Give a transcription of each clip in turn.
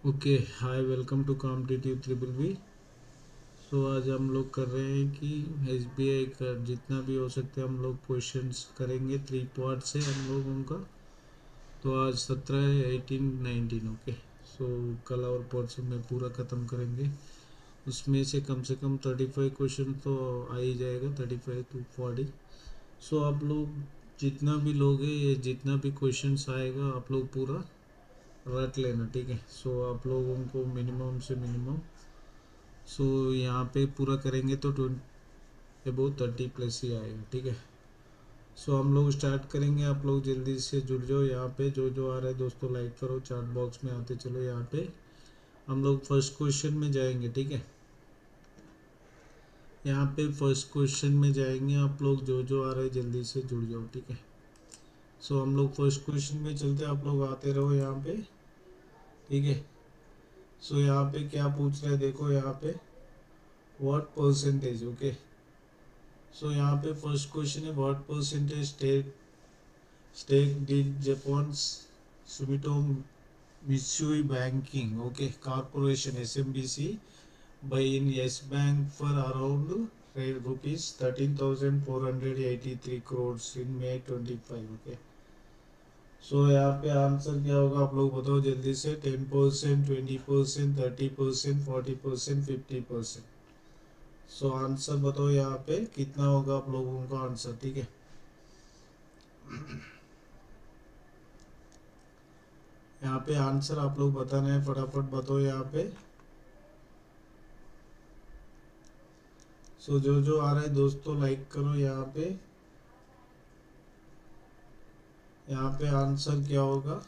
Okay hi welcome to competitive triple B. So आज हम लोग कर रहे हैं कि एसबीआई का जितना भी हो सकते हैं हम लोग क्वेश्चंस करेंगे। 3 पार्ट से हम लोगों का। तो आज 17 18 19 ओके। सो कल और परसों में पूरा ख़त्म करेंगे। उसमें से कम 35 क्वेश्चन तो आ ही जाएगा, 35 to 40। सो आप लोग जितना भी लोगे, ये जितना भी क्वेश्चंस आएगा आप लोग पूरा रट लेना, ठीक है। सो आप लोगों को मिनिमम से मिनिमम सो यहाँ पे पूरा करेंगे तो 30+ ही आएगा, ठीक है। सो हम लोग स्टार्ट करेंगे। आप लोग जल्दी से जुड़ जाओ। यहाँ पे जो जो आ रहा है दोस्तों लाइक करो, चैट बॉक्स में आते चलो। यहाँ पे हम लोग फर्स्ट क्वेश्चन में जाएंगे, ठीक है। यहाँ पे फर्स्ट क्वेश्चन में जाएंगे। आप लोग जो जो आ रहा है जल्दी से जुड़ जाओ, ठीक है। सो हम लोग फर्स्ट क्वेश्चन में चलते, आप लोग आते रहो यहाँ पे, ठीक है। सो यहाँ पे क्या पूछ रहे हैं देखो, यहाँ पे व्हाट परसेंटेज, ओके। सो यहाँ पे फर्स्ट क्वेश्चन है what percentage stake did Japan's Sumitomo Mitsui banking, okay, corporation SMBC buy in Yes bank for around rupees 13,483 crores इन May 25, ओके। सो यहाँ पे आंसर क्या होगा आप लोग बताओ जल्दी से। 10%, 20%, 30%, 40%, 50%। सो आंसर बताओ यहाँ पे कितना होगा आप लोगों का आंसर, ठीक है। यहाँ पे आंसर आप लोग बताना है, फटाफट बताओ यहाँ पे। सो जो जो आ रहा है दोस्तों लाइक करो यहाँ पे। यहाँ पे आंसर क्या होगा।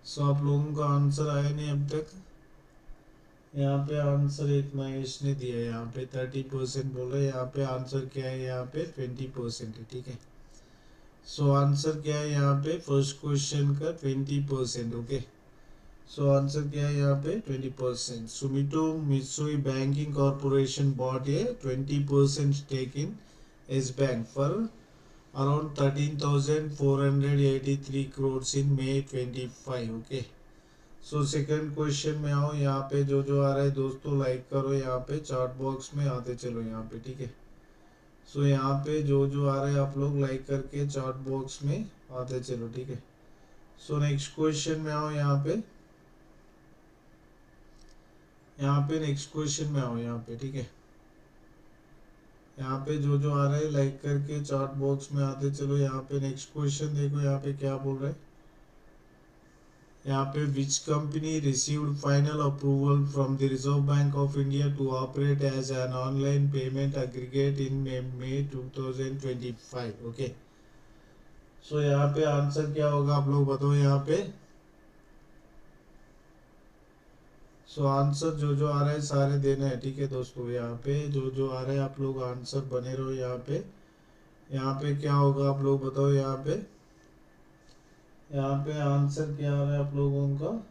सो आप लोगों का आंसर आया नहीं अब तक। यहाँ पे आंसर एक महेश ने दिया है, यहाँ पे 30% बोल रहे हैं। यहाँ पे आंसर क्या है, यहाँ पे 20% है, ठीक है। सो आंसर क्या है यहाँ पे फर्स्ट क्वेश्चन का 20%, ओके। सो आंसर क्या है यहाँ पे 20%। Sumitomo Mitsui banking corporation bought a 20% stake in Yes bank for around 13,483 crores in May 25, okay. So second question में आओ। यहाँ पे जो जो आ रहा है दोस्तों लाइक करो, यहाँ पे चार्ट बॉक्स में आते चलो यहाँ पे, ठीक है। सो यहाँ पे जो जो आ रहा है आप लोग लाइक करके चार्ट बॉक्स में आते चलो, ठीक है। सो नेक्स्ट क्वेश्चन में आओ यहाँ पे। यहाँ पे नेक्स्ट क्वेश्चन में आओ यहाँ पे, ठीक है। यहाँ पे जो जो आ रहा है लाइक करके चार्ट बॉक्स में आते चलो। यहाँ पे नेक्स्ट क्वेश्चन देखो यहाँ पे क्या बोल रहा है। यहाँ पे which company received final approval from the Reserve Bank of India to operate as an online payment aggregate इन May 2025, ओके। सो यहाँ पे आंसर क्या होगा आप लोग बताओ यहाँ पे। सो आंसर जो जो आ रहा है सारे देना है, ठीक है दोस्तों। यहाँ पे जो जो आ रहा है आप लोग आंसर बने रहो यहाँ पे। यहाँ पे क्या होगा आप लोग बताओ यहाँ पे। यहाँ पे आंसर क्या आ रहा है आप लोगों का।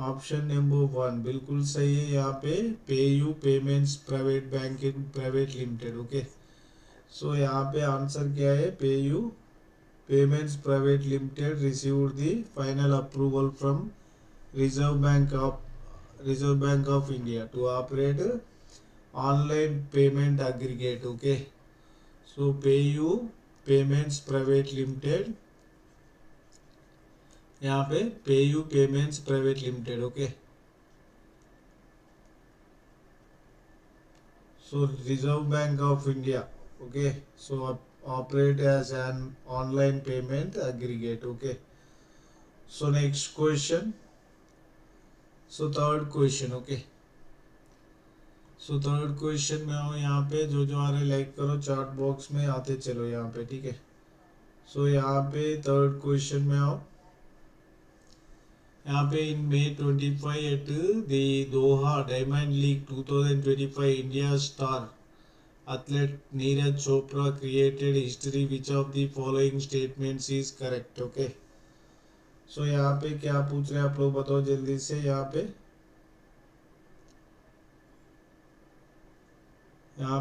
ऑप्शन नंबर 1 बिल्कुल सही है। यहाँ पे U Payments Private banking Private Limited, okay. So यहाँ पे आंसर क्या है, U Payments Private Limited received the final approval from Reserve Bank of India to operate online payment aggregate, okay. So U Payments Private Limited, यहाँ पे U Payments Private Limited, okay. So Reserve Bank of India, okay. So operate as an online payment aggregate, okay. So next question. So third question, okay. So third question में आओ यहाँ पे। जो जो आ रहे like करो, चार्ट बॉक्स में आते चलो यहाँ पे, ठीक है। सो यहाँ पे थर्ड क्वेश्चन में आओ। यहाँ पे इन May 25 at the Doha Diamond League 2025 India star athlete Neeraj Chopra created history. Which of the following statements is correct? Okay. So यहाँ पे क्या पूछ रहे हैं आप लोग बताओ जल्दी से। यहाँ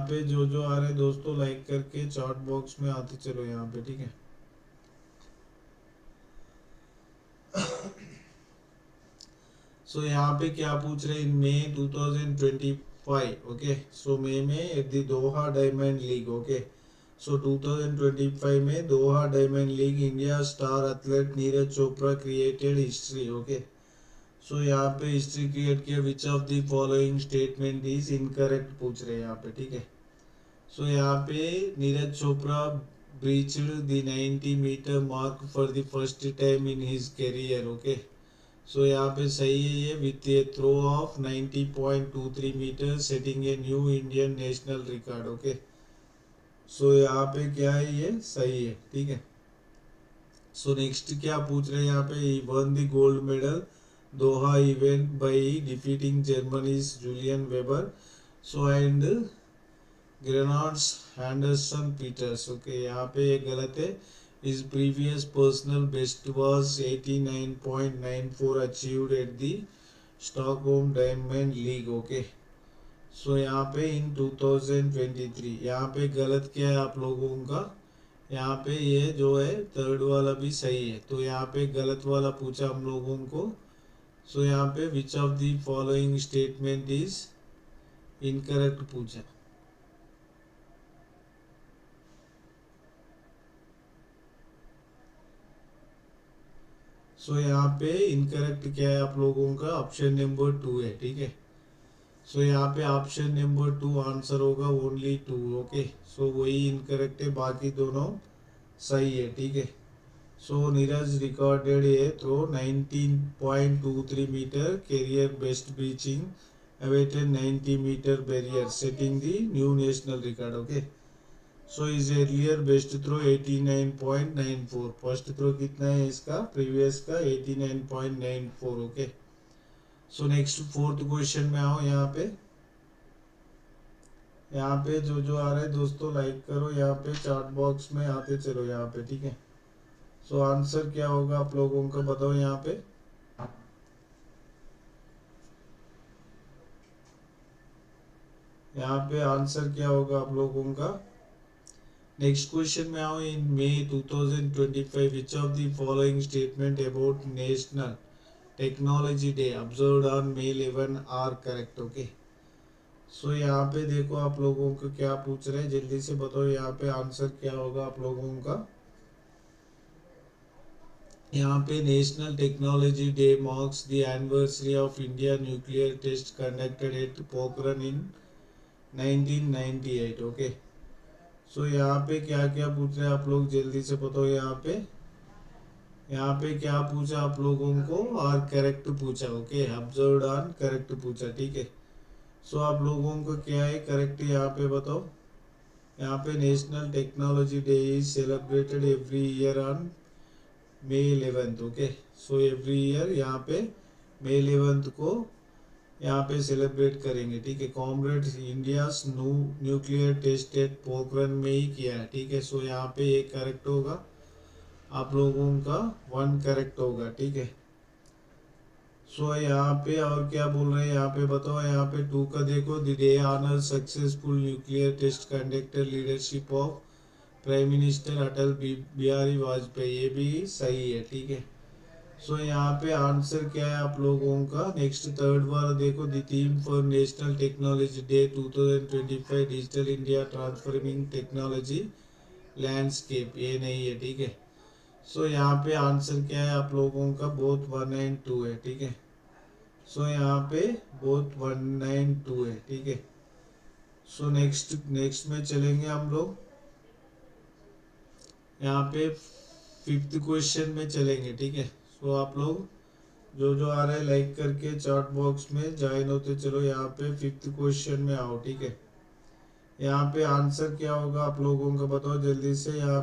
पे जो आ रहे हैं दोस्तों लाइक करके चैट बॉक्स में आते चलो यहाँ पे, ठीक है। सो यहाँ पे क्या पूछ रहे हैं इन May 2025, ओके। सो मई में at the Doha Diamond League, okay. So 2025 में Doha Diamond League India star athlete Neeraj Chopra created history, okay. So यहाँ पे हिस्ट्री क्रिएट किया। Which of the following statement is incorrect पूछ रहे हैं यहाँ पे, ठीक है। सो यहाँ पे Neeraj Chopra breached the 90 metre mark for the first time in his career, okay. So यहाँ पे सही है ये, with a throw of 90.23 metre setting a new Indian national record, okay. So यहाँ पे क्या है, ये सही है, ठीक है। सो नेक्स्ट क्या पूछ रहे हैं यहाँ पे, he won the gold medal Doha event by defeating Germany's Julian Weber so and Grenada's Anderson Peters, okay. यहाँ पे ये गलत है। His previous personal best was 89.94 achieved at the Stockholm Diamond League, okay. So यहाँ पे in 2023 यहाँ पे गलत क्या है आप लोगों का, यहाँ पे ये जो है थर्ड वाला भी सही है, तो यहाँ पे गलत वाला पूछा हम लोगों को। सो यहाँ पे which of the following statement is incorrect पूछा। सो यहाँ पे इनकरेक्ट क्या है आप लोगों का, ऑप्शन नंबर 2 है, ठीक है। सो यहाँ पे ऑप्शन नंबर 2 आंसर होगा, ओनली 2, ओके। सो वही इनकरेक्ट है, बाकी दोनों सही है, ठीक है। सो नीरज रिकॉर्डेड है तो 19.23 metre career best breaching awaited 90 metre barrier setting the new national record, okay. So is earlier best throw 89.94, first throw कितना है इसका प्रीवियस का 89.94, okay. So next fourth question में आओ। यहाँ पे जो आ रहा है दोस्तों लाइक करो, यहाँ पे चार्ट बॉक्स में आते चलो यहाँ पे, ठीक है। सो आंसर क्या होगा आप लोगों का बताओ यहाँ पे। यहाँ पे आंसर क्या होगा आप लोगों का। नेक्स्ट क्वेश्चन में आओ। In May 2025 which of the following statement about National technology Day observed on May 11 are correct, okay. So यहाँ पे देखो आप लोगों को क्या पूछ रहे हैं, जल्दी से बताओ यहाँ पे आंसर क्या होगा आप लोगों का। यहाँ पे national technology day marks the anniversary of India nuclear test conducted at Pokhran in 1998, okay. So यहाँ पे क्या क्या पूछ रहे हैं आप लोग जल्दी से बताओ यहाँ पे क्या पूछा आप लोगों को, और करेक्ट पूछा, ओके। ऑब्जर्व्ड ऑन करेक्ट पूछा, ठीक है। सो आप लोगों को क्या है करेक्ट यहाँ पे बताओ। यहाँ पे national technology day is celebrated every year on May 11, okay. So every year यहाँ पे May 11 को यहाँ पे सेलिब्रेट करेंगे, ठीक है। Comrade India nuclear test at Pokhran में ही किया है, ठीक है। सो यहाँ पे एक करेक्ट होगा, आप लोगों का 1 करेक्ट होगा, ठीक है। सो यहाँ पे और क्या बोल रहे हैं यहाँ पे बताओ। यहाँ पे 2 का देखो, the day honour successful nuclear test conductor leadership of prime minister Atal Bihari Vajpayee, ये भी सही है, ठीक है। सो यहाँ पे आंसर क्या है आप लोगों का। नेक्स्ट थर्ड वाला देखो, the theme for national technology day 2025 digital India transforming technology landscape, ये नहीं है, ठीक है। सो यहाँ पे आंसर क्या है आप लोगों का, बोथ 1 एंड 2 है, ठीक है। सो यहाँ पे बोथ 1 एंड 2 है, ठीक है। सो नेक्स्ट में चलेंगे हम लोग। यहाँ पे 5th क्वेश्चन में चलेंगे, ठीक है। सो आप लोग जो आ रहा है लाइक करके चैट बॉक्स में ज्वाइन होते चलो। यहाँ पे 5th क्वेश्चन में आओ, ठीक है। यहाँ पे आंसर क्या होगा आप लोगों का बताओ जल्दी से। यहाँ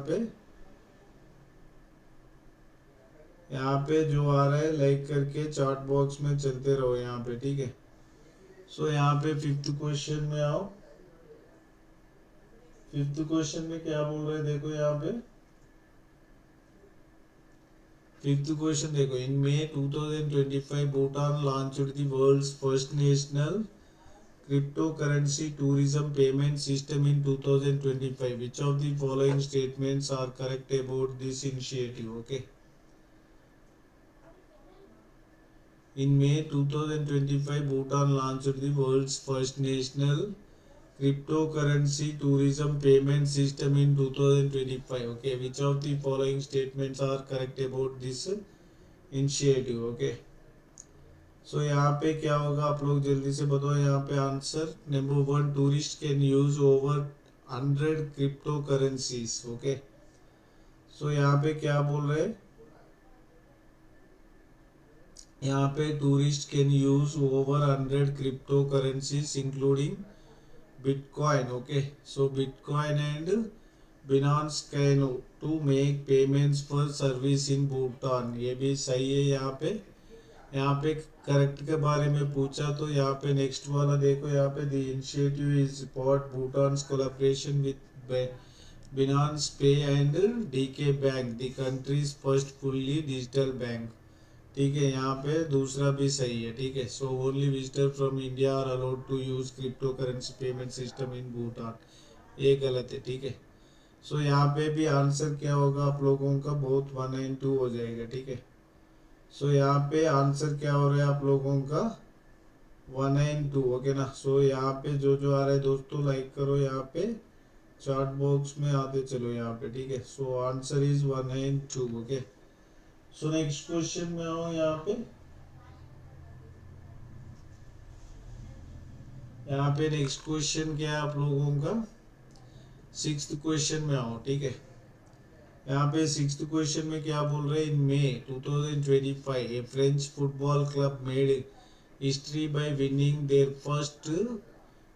यहाँ पे जो आ रहा है लाइक करके चार्ट बॉक्स में चलते रहो यहाँ पे, ठीक है। सो यहाँ पे फिफ्थ क्वेश्चन में आओ। फिफ्थ क्वेश्चन में क्या बोल रहे हैं देखो यहाँ पे। फिफ्थ क्वेश्चन देखो, in May 2025 Bhutan launched the world's first national cryptocurrency tourism payment system in 2025. Which of the following statements are correct about this initiative? Okay. In May 2025, Bhutan launched the world's first national cryptocurrency tourism payment system in 2025. Okay. Which of the following statements are correct about this initiative? Okay. So यहाँ पे क्या होगा आप लोग जल्दी से बताओ यहाँ पे answer. Number 1, tourist can use over 100 crypto currencies. Okay, so यहाँ पे क्या बोल रहे हैं, यहाँ पे tourist can use over 100 crypto currencies including bitcoin. Okay, so bitcoin and Binance can to make payments for service in Bhutan. ये भी सही है। यहाँ पे करेक्ट के बारे में पूछा तो यहाँ पे नेक्स्ट वाला देखो, यहाँ पे the initiative is support Bhutan's collaboration with Binance Pay and DK bank, the country's first fully digital bank. ठीक है, यहाँ पे दूसरा भी सही है। ठीक है, so only visitor from India are allowed to use cryptocurrency payment system in Bhutan, ये गलत है। ठीक है, सो यहाँ पे भी आंसर क्या होगा आप लोगों का, बहुत 192 हो जाएगा। ठीक है, सो यहाँ पे आंसर क्या हो रहा है आप लोगों का 192। ओके ना। सो यहाँ पे जो जो आ रहा है दोस्तों लाइक करो, यहाँ पे चार्ट बॉक्स में आते चलो यहाँ पे। ठीक है, so answer is 192। Okay, so next question में आओ यहाँ पे। यहाँ पे नेक्स्ट क्वेश्चन क्या है आप लोगों का, सिक्स्थ क्वेश्चन में आओ। ठीक है, यहाँ पे सिक्स्थ क्वेश्चन में क्या बोल रहे हैं, in May 2025 a French football club made history by winning their first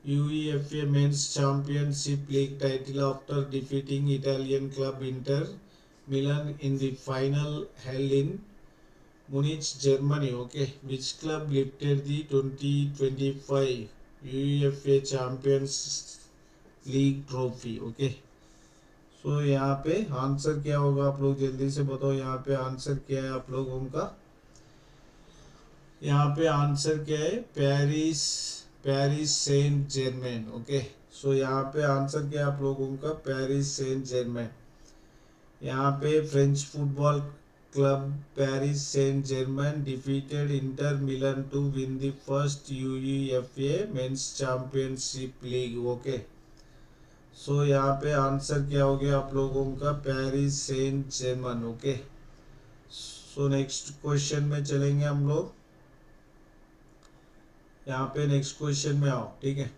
UEFA men's championship league title after defeating Italian club Inter Milan in the final held in Munich, Germany. Okay, which club lifted the 2025 UEFA Champions League trophy? Okay, so यहाँ पे answer क्या होगा आप लोग जल्दी से बताओ। यहाँ पे आंसर क्या है आप लोगों का, यहाँ पे आंसर क्या है, Paris Saint Germain. Okay, so यहाँ पे आंसर क्या है आप लोगों का, पेरिस सेंट जर्मेन। यहाँ पे French football club Paris Saint Germain defeated Inter Milan to win the first UEFA men's championship league. Okay, so यहाँ पे आंसर क्या हो गया आप लोगों का, Paris Saint Germain. Okay, so next question में चलेंगे हम लोग। यहाँ पे नेक्स्ट क्वेश्चन में आओ। ठीक है,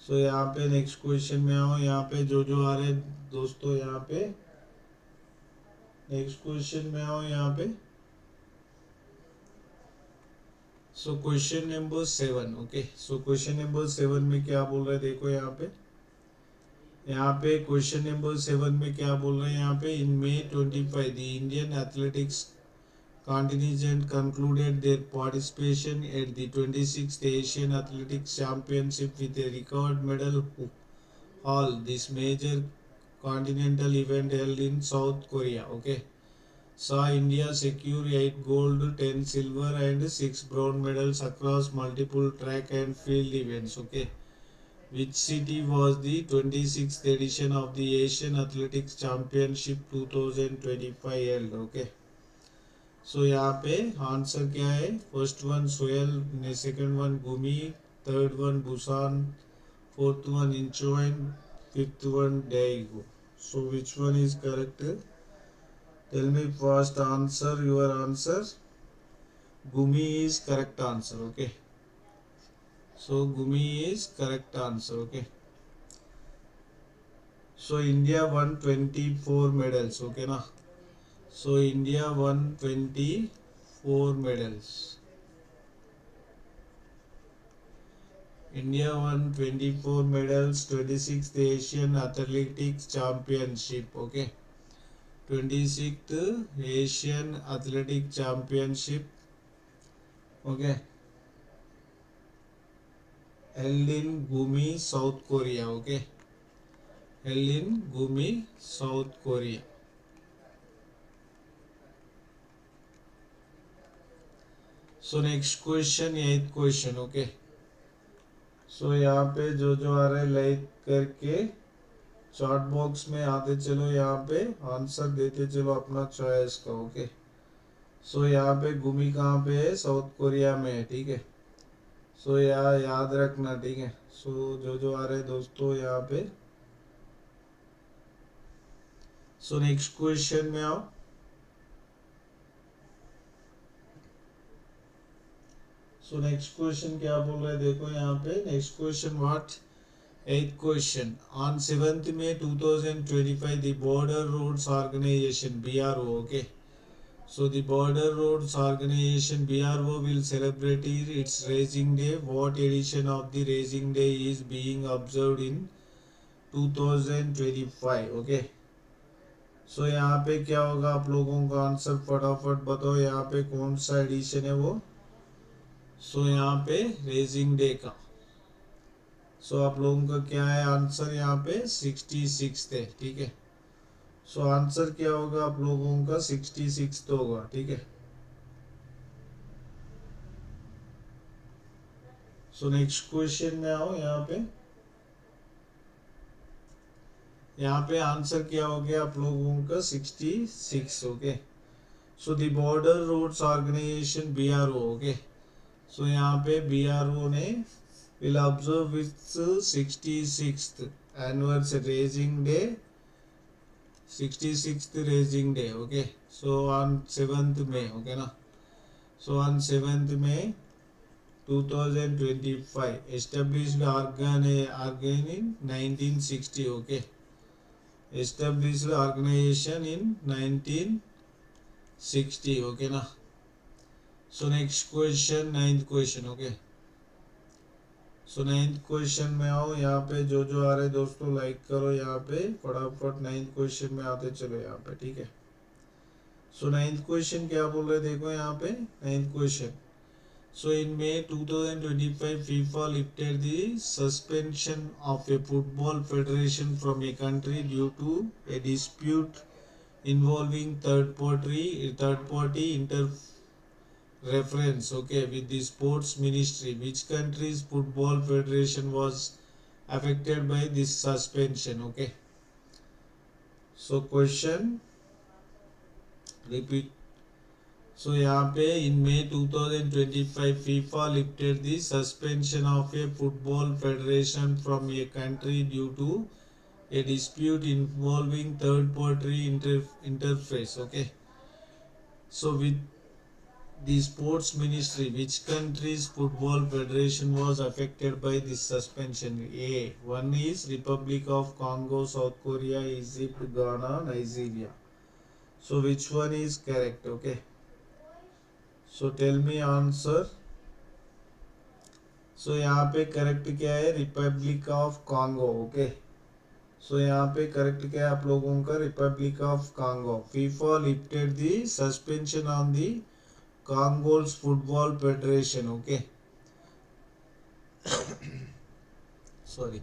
सो यहाँ पे नेक्स्ट क्वेश्चन में आओ। यहाँ पे जो जो आ रहे दोस्तों, यहाँ पे नेक्स्ट क्वेश्चन में आओ यहाँ पे। So question number 7। Okay, so question number 7 में क्या बोल रहे हैं देखो यहाँ पे क्वेश्चन नंबर 7 में क्या बोल रहे हैं यहाँ पे, इन मे 25 the Indian athletics contingent concluded their participation at the 26th Asian Athletics Championship with a record medal haul. This major continental event held in South Korea, okay, saw India secure 8 gold, 10 silver and 6 bronze medals across multiple track and field events. Okay, which city was the 26th edition of the Asian Athletics Championship 2025 held? Okay, so यहाँ पे answer क्या है, first one Seoul, second one Gumi, third one Busan, fourth one Incheon, fifth one Daegu. So which one is correct, tell me first answer, your answer. Gumi is correct answer. Okay, so Gumi is correct answer. Okay, so India won 24 medals. Okay ना, so India won 24 medals. India won 24 medals, 26th Asian Athletics Championship. Okay, 26th Asian Athletic Championship. Okay, held in Gumi, South Korea. Okay, held in Gumi, South Korea. So next question, 8th question. Okay, so यहाँ पे जो आ रहा है like करके chat box में आते चलो, यहाँ पे आंसर देते चलो अपना चॉइस का। ओके, सो यहाँ पे गुमी कहाँ पे है? साउथ कोरिया में है। ठीक है, सो यहाँ याद रखना। ठीक है, सो जो आ रहे दोस्तों यहाँ पे। सो नेक्स्ट क्वेश्चन में आओ। सो नेक्स्ट क्वेश्चन क्या बोल रहे हैं देखो यहाँ पे। Next question what? Eighth question, on 7th May 2025 the Border Roads Organization BRO. Okay, so the Border Roads Organization BRO will celebrate its Racing Day. What edition of the Racing Day is being observed in 2025? Okay, so यहाँ पे क्या होगा आप लोगों का answer फटाफट बताओ। यहाँ पे कौन सा एडिशन है वो? सो यहाँ पे रेसिंग डे का। सो आप लोगों का क्या है आंसर? यहाँ पे 66 है। ठीक है, सो आंसर क्या होगा आप लोगों का? 66 तो होगा। ठीक है, सो नेक्स्ट क्वेश्चन में आओ। यहाँ पे आंसर क्या हो गया आप लोगों का? 66। Okay, so the border roads organisation BRO। Okay, so यहाँ पे BRO ने will observe its 66th anniversary racing day, 66th racing day. Okay, so on 7th May. Okay na, so on 7th May 2025 established organ in 1960. Okay, established organization in 1960. Okay na, so next question, 9th question. Okay, so 9th question में आओ। यहाँ पे जो आ रहे दोस्तों like करो यहाँ पे फटाफट। 9th क्वेश्चन में आते चलो यहाँ पे। ठीक है, सो 9th क्वेश्चन क्या बोल रहे देखो यहाँ पे। 9th question, so in May 2025 FIFA lifted the suspension of a football federation from a country due to a dispute involving third party reference. Okay, with the sports ministry. Which country's football federation was affected by this suspension? Okay, so question repeat. So यहाँ पे in May 2025 FIFA lifted the suspension of a football federation from a country due to a dispute involving third party interface. Okay, so with the sports ministry, which country's football federation was affected by this suspension? A, one is Republic of Congo, South Korea, Egypt, Ghana, Nigeria. So which one is correct? Okay, so tell me answer. So यहाँ पे correct क्या है? Republic of Congo. Okay, so यहाँ पे correct क्या है आप लोगों का? Republic of Congo. FIFA lifted the suspension on the Congo's football federation. Okay, sorry,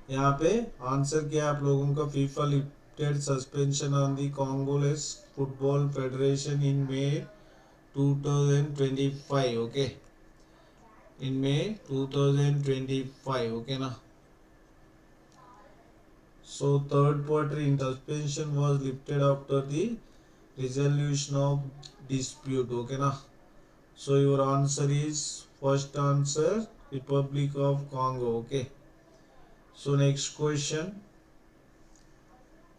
यहाँ पे आंसर क्या है आप लोगों का? FIFA lifted suspension on the Congolese football federation in May 2025. Okay, in May 2025. Okay ना, so third party suspension was lifted after the resolution of dispute. Okay na, so your answer is first answer Republic of Congo. Okay, so next question.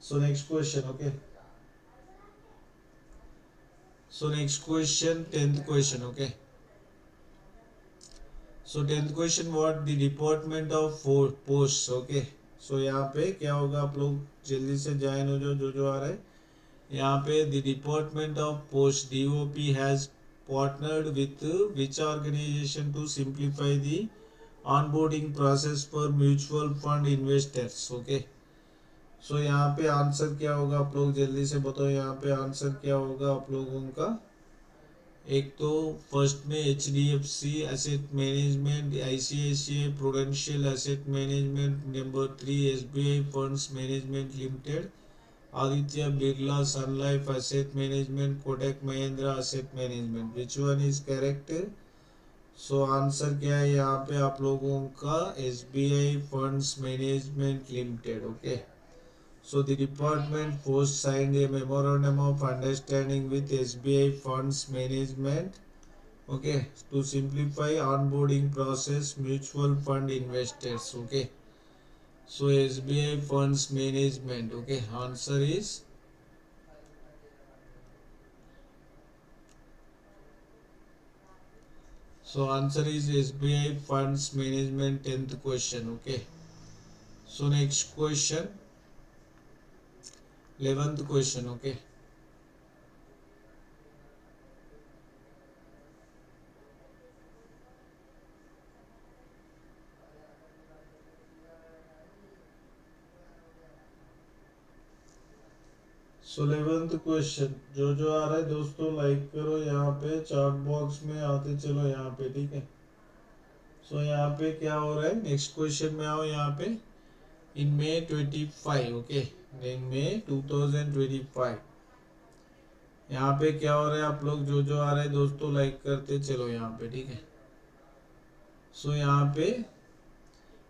Okay, so next question, 10th question. Okay, so 10th question, what the Department of Posts. Okay, so यहाँ पे क्या होगा आप लोग जल्दी से join हो जाओ जो आ रहा है यहाँ पे। The department of post DOP has partnered with which organisation to simplify the onboarding process for mutual fund investors. Okay, so यहाँ पे आंसर क्या होगा आप लोग जल्दी से बताओ। यहाँ पे आंसर क्या होगा आप लोगों का। एक तो फर्स्ट में H D F C asset management, ICICI prudential asset management, number 3 SBI funds management limited, Aditya Birla sun life asset management, Kotak Mahindra asset management. Which one is correct. So answer क्या है यहाँ पे आप लोगों का, SBI funds management limited. Okay, so the department first signed a memorandum of understanding with SBI funds management, okay, to simplify onboarding process mutual fund investors। Okay, so SBI funds management, okay, answer is, so answer is SBI funds management, 10th question। Okay, so next question, 11th question। Okay, so 11th question, जो आ रहा है दोस्तों like करो, यहाँ पे chart box में आते चलो यहाँ पे, ठीक है। सो यहाँ पे क्या हो रहा है, नेक्स्ट क्वेश्चन में आओ यहाँ पे। इन May 25, ओके, इन May 2025 यहाँ पे क्या हो रहा है आप लोग जो आ रहा है दोस्तों लाइक करते चलो यहाँ पे, ठीक है। सो यहाँ पे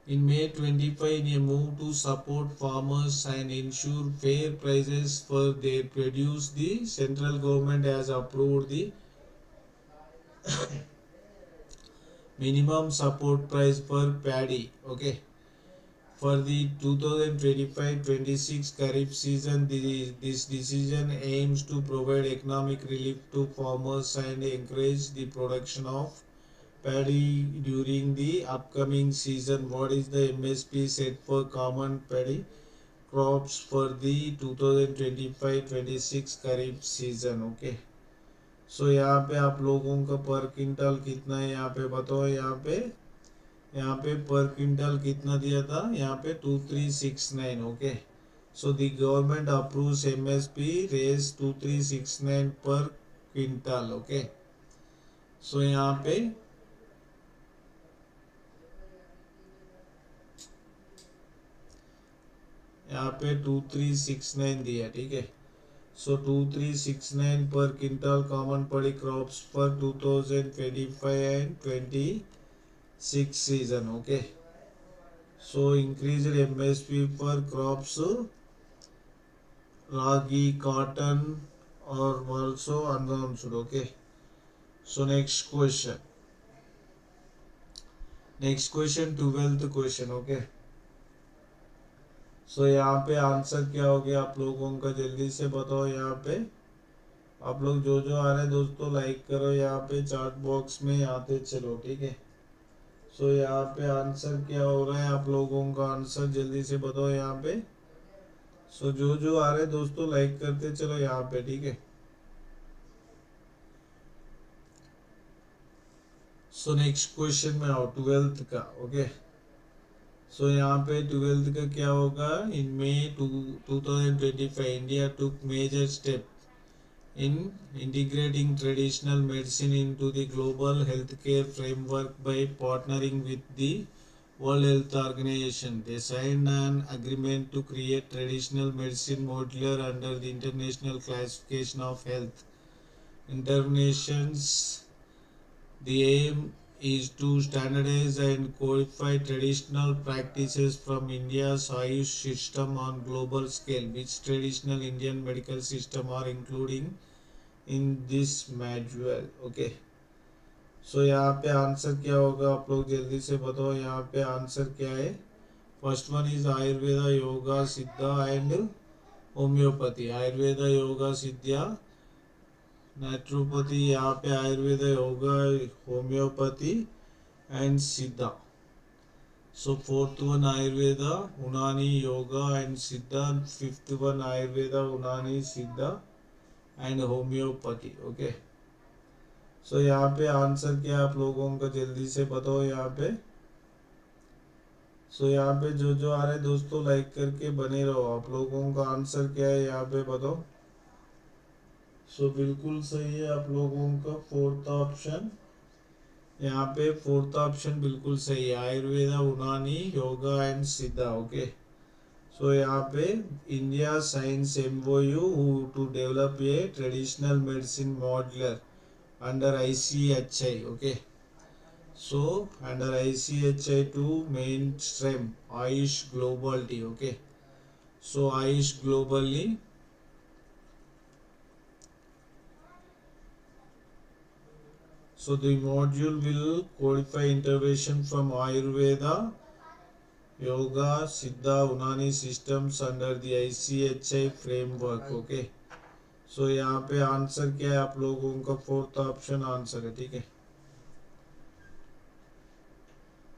in May 25 a move to support farmers and ensure fair prices for their produce, the central government has approved the minimum support price for paddy, okay, for the 2025-26 Kharif season. This decision aims to provide economic relief to farmers and encourage the production of paddy during the upcoming season. What is the MSP set for common paddy crops for the 2025-26 Kharif season? Okay, so यहाँ पे आप लोगों का पर quintal कितना है यहाँ पे बताओ। यहाँ पे पर क्विंटल कितना दिया था यहाँ पे 2369। Okay, so the government approves MSP raise 2369 per quintal. Okay, so यहाँ पे 2369 दिया, ठीक है। सो 2369 पर क्विंटल कॉमन पड़ी क्रॉप्स पर 2025 and 26 season. Okay, so increased MSP पर क्रॉप्स रागी, कॉटन और ऑल्सो अनराउंड। Okay, so next question 12th question. Okay, so यहाँ पे आंसर क्या हो गया आप लोगों का जल्दी से बताओ। यहाँ पे आप लोग जो आ रहे हैं दोस्तों लाइक करो, यहाँ पे चार्ट बॉक्स में आते चलो, ठीक है। सो यहाँ पे आंसर क्या हो रहा है आप लोगों का, आंसर जल्दी से बताओ यहाँ पे। सो जो आ रहे हैं दोस्तों लाइक करते चलो यहाँ पे, ठीक है। सो नेक्स्ट क्वेश्चन में आओ 12th का। ओके, सो यहाँ पे 12th का क्या होगा। In May 2025 India took major step in integrating traditional medicine into the global healthcare framework by partnering with the World Health Organization. They signed an agreement to create traditional medicine modular under the International Classification of Health Internations. The aim is to standardize and codify traditional practices from India's Ayush system on global scale. Which traditional Indian medical system are including in this manual? Okay, so यहाँ पे answer क्या होगा आप लोग जल्दी से बताओ। यहाँ पे आंसर क्या है। First one is Ayurveda, yoga, सिद्धा एंड होम्योपैथी। आयुर्वेदा, योगा, सिद्धा, नेचुरोपैथी। यहाँ पे Ayurveda, yoga, homeopathy and Siddha. So fourth one Ayurveda, Unani, yoga and Siddha. Fifth one Ayurveda, Unani, Siddha and homeopathy. Okay, so यहाँ पे आंसर क्या आप लोगों का जल्दी से बताओ। यहाँ पे सो यहाँ पे जो आ रहा है दोस्तों लाइक करके बने रहो। आप लोगों का आंसर क्या है यहाँ पे बताओ। सो बिल्कुल सही है आप लोगों का फोर्थ ऑप्शन। यहाँ पे फोर्थ ऑप्शन बिल्कुल सही है, Ayurveda, Unani, yoga and Siddha. Okay, so यहाँ पे India science MOU to develop a traditional medicine modular under ICHI। Okay, so under ICHI to mainstream Ayush globally. Okay, so Ayush globally, so the module will codify intervention from Ayurveda, Yoga, Siddha, Unani systems under the ICHI framework. Okay, so यहाँ पे answer क्या है आप लोगों का, fourth option answer है। ठीक है,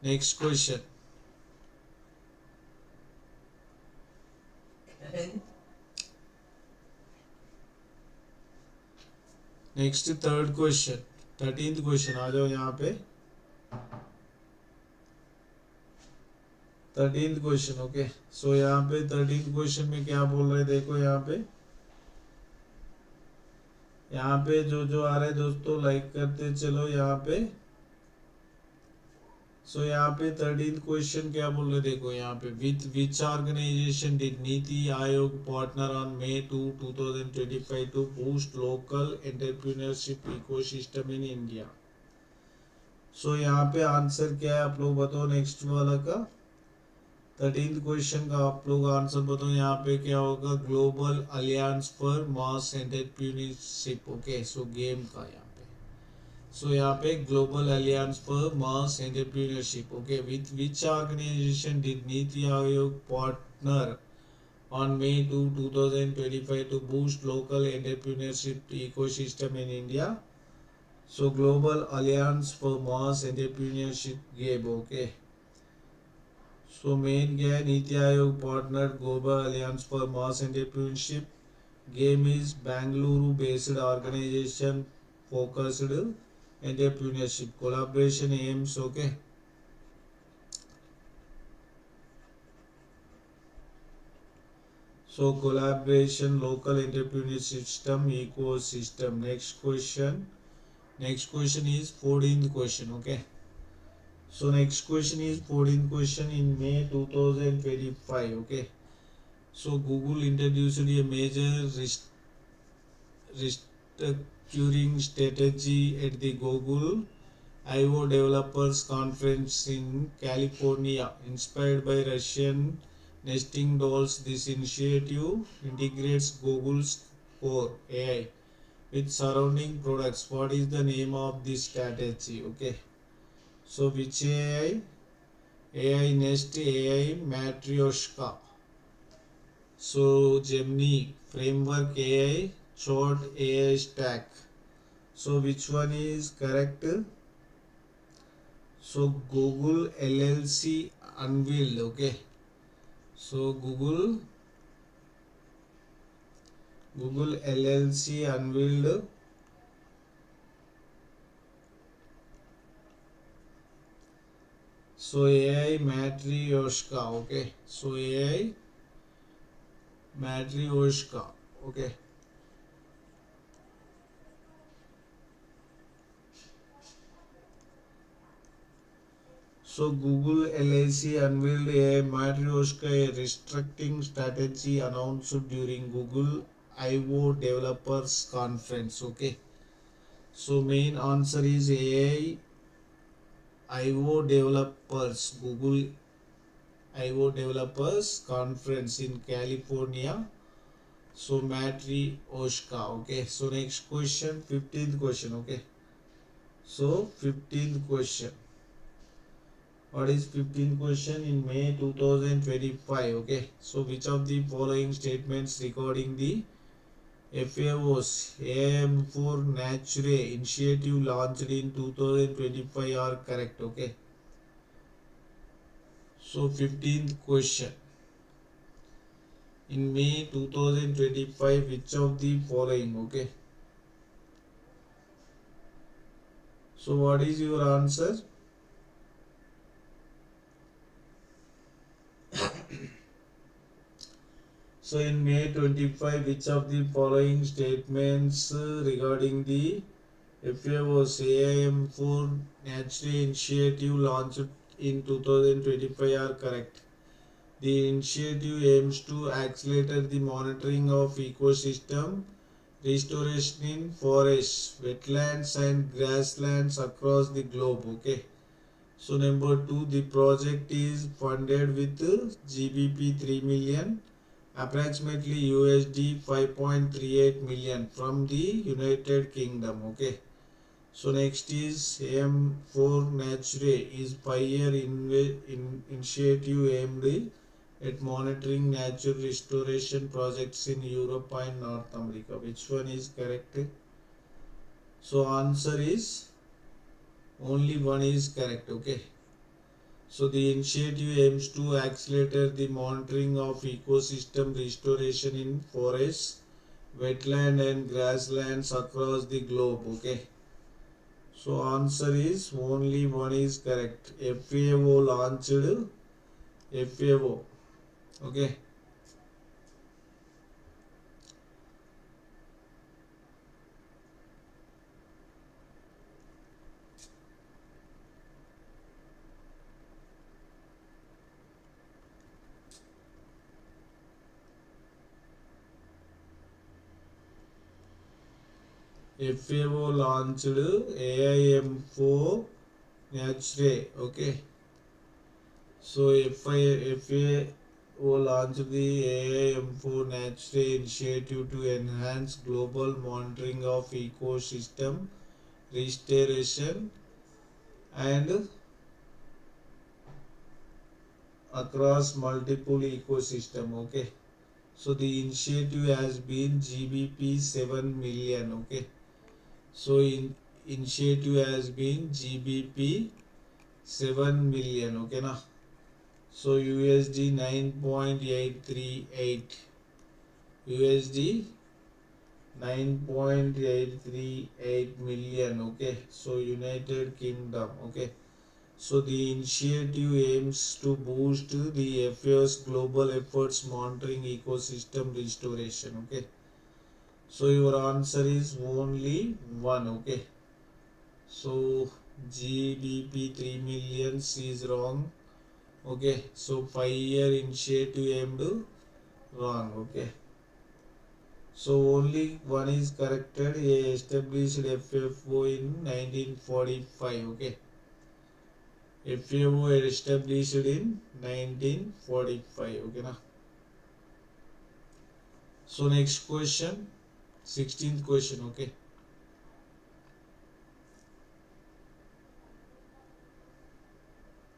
next question. Next third question, 13th question. आ जाओ यहाँ पे 13th क्वेश्चन। ओके, सो यहाँ पे 13th क्वेश्चन में क्या बोल रहे हैं देखो। यहाँ पे जो आ रहा है दोस्तों लाइक करते चलो यहाँ पे। सो यहाँ पे 13th क्वेश्चन क्या बोल रहे देखो यहाँ पे, with which organisation did NITI Aayog partner on May 2, 2025 to boost local entrepreneurship ecosystem in India. So यहाँ पे आंसर क्या है आप लोग बताओ, नेक्स्ट वाला का 13th क्वेश्चन का आप लोग आंसर बताओ। यहाँ पे क्या होगा, global alliance for mass entrepreneurship. Okay, so GAME का यहाँ पे, सो यहाँ पे global alliance for mass entrepreneurship. Okay, with which organisation did NITI Aayog partner on May 2, 2025 to boost local entrepreneurship ecosystem in India. So Global Alliance for Mass Entrepreneurship game. Okay. So main क्या है, NITI Aayog partner global alliance for mass entrepreneurship GAME is Bengaluru based organisation focused entrepreneurship collaboration aims. Okay, so collaboration local entrepreneurship system ecosystem. Next question is 14th question. Okay, so next question is 14th question in May 2025. Okay, so Google introduced a major restructuring strategy at the Google I/O Developers Conference in California, inspired by Russian nesting dolls. This initiative integrates Google's core AI with surrounding products. What is the name of this strategy? Okay, so which AI? AI Nest, AI Matryoshka, so Gemini Framework AI, Short AI Stack. So which one is correct? So Google LLC unveiled. Okay, so Google LLC unveiled so AI Matryoshka. Okay, so AI Matryoshka. Okay, so Google LLC unveiled AI Matryoshka, a restructuring strategy announced during Google I/O Developers Conference. Okay, so main answer is AI I/O Developers, Google I/O Developers Conference in California. So Matryoshka. Okay, so next question, 15th question. Okay, so 15th question. What is 15th question in May 2025? Okay, so which of the following statements regarding the FAO's AM for Nature initiative launched in 2025 are correct? Okay, so 15th question in May 2025, which of the following? Okay, so what is your answer? So in May 25, which of the following statements regarding the FAO's AIM4 Natural Initiative launched in 2025 are correct? The initiative aims to accelerate the monitoring of ecosystem restoration in forests, wetlands and grasslands across the globe. Okay. So number two, the project is funded with GBP 3 million, approximately USD 5.38 million from the United Kingdom. Okay. So next is AM4 Nature is 5-year initiative aimed at monitoring nature restoration projects in Europe and North America. Which one is correct? So answer is only one is correct. Okay. So the initiative aims to accelerate the monitoring of ecosystem restoration in forests, wetland and grasslands across the globe. Okay. So answer is only one is correct. FAO launched FAO. Okay. FAO launched AIM4 Nature. Okay. So FAO launched the AIM4 Nature initiative to enhance global monitoring of ecosystem restoration and across multiple ecosystem. Okay. So the initiative has been GBP 7 million. Okay. So initiative has been GBP 7 million. Okay na. So USD 9.838, USD 9.838 million. Okay. So United Kingdom. Okay. So the initiative aims to boost the FAO's global efforts monitoring ecosystem restoration. Okay. So your answer is only one. Okay. So GBP 3 million is wrong. Okay. So 5-year initiative aimed wrong. Okay. So only one is corrected. A established FFO in 1945. Okay. FAO established in 1945. Okay na. So next question, 16th question. Okay.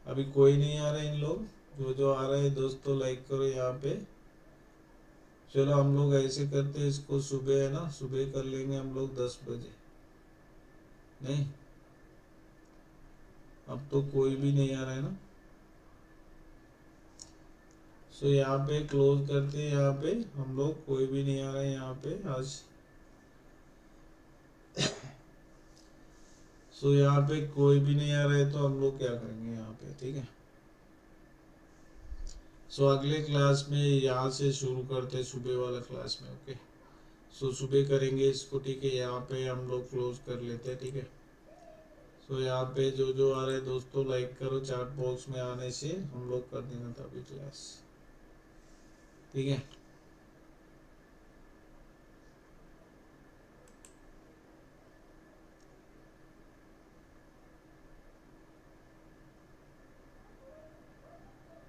अभी कोई नहीं आ रहा इन लोग, जो जो आ रहा है दोस्तों लाइक करो यहाँ पे। चलो हम लोग ऐसे करते हैं, इसको सुबह है ना, सुबह कर लेंगे हम लोग 10 बजे। नहीं, अब तो कोई भी नहीं आ रहा है ना। सो यहाँ पे क्लोज करते हैं, यहाँ पे हम लोग कोई भी नहीं आ रहा है यहाँ पे आज। सो यहाँ पे कोई भी नहीं आ रहा है तो हम लोग क्या करेंगे यहाँ पे, ठीक है। सो अगले क्लास में यहाँ से शुरू करते हैं, सुबह वाला क्लास में। ओके। सो सुबह करेंगे इसको, ठीक है। यहाँ पे हम लोग क्लोज कर लेते हैं, ठीक है। सो यहाँ पे जो जो आ रहे हैं दोस्तों लाइक करो, चैट बॉक्स में आने से हम लोग कर देना था अभी क्लास, ठीक है।